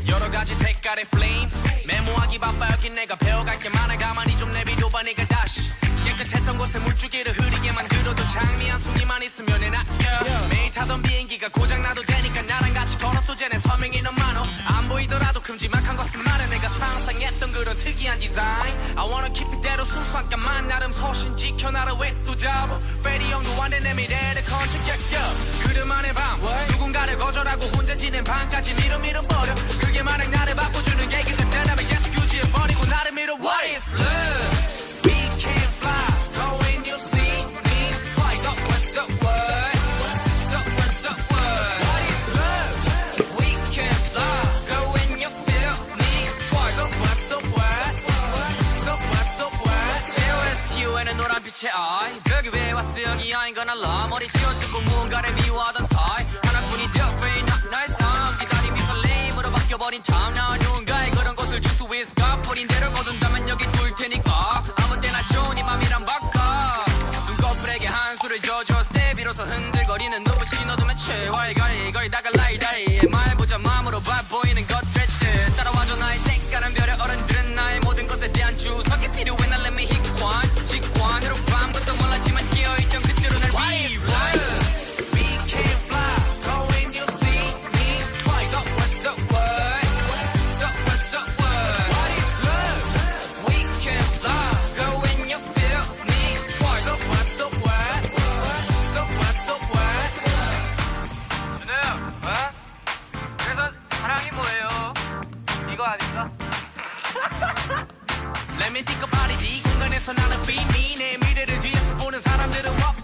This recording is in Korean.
여러 가지 색깔의 flame 메모하기 바빠 여긴 내가 배워갈 게 많아 가만히 좀 내비둬봐 네가 다시 깨끗했던 곳에 물줄기를 흐리게 만들어도 장미 한 송이만 있으면 애 낚여 매일 타던 비행기가 고장나도 되니까 나랑 같이 걸어도 쟤네 서명이 너무 많어 안 보이더라도 큼지막한 것은 말해 내가 상상했던 그런 특이한 디자인 I wanna keep 이대로 순수한 까만 나름 소신 지켜 나를 왜 또 잡아 페리 형도 안돼 내 미래를 건축격격 그들만의 밤 누군가를 거절하고 혼자 지낸 밤까지 밀어버려 그게 만약 나를 바꿔주는 게 그때라면 계속 유지해버리고 나를 밀어 What is love? We can fly go when you see me twice So what's up what? So what's up what? What is love? We can fly go when you feel me twice So what's up what? So what's up what? JOSTUN의 노란빛의 eye 벽 위에 왔어 여기 아닌 건 알아 머리 쥐어뜯고 무언가를 미워하던 사이 하나뿐이 되어버린 나의 삶 기다림이 설레임으로 바뀌어버린 참 나 누군가의 그런 것을 줄 수 있을까 버린 대로 거둔다면 여기 둘 테니까 아무 때나 좋은 이 맘이란 바꿔 눈꺼풀에게 한 수를 져줬을 때 비로소 흔들거리는 눈부신 어둠의 최화의 거리다가 라이라이 말보자 마음으로 바보이는 것들의 뜻 따라와줘 나의 쟁가는 별의 어른들은 나의 모든 것에 대한 주석이 필요해 날 let me hit one 직관으로 밤부터 몰랐지만 끼어있던 그때로 날 rewrite We can fly go when you see me twice So what's up what? So what's up what? What is love? We can fly go when you feel me twice So what's up what? So what's up what? 준호야, 그래서 사랑이 뭐예요? 이거 아닌가? Let me think about it 이 공간에서 나는 be me 내 미래를 뒤에서 보는 사람들은 what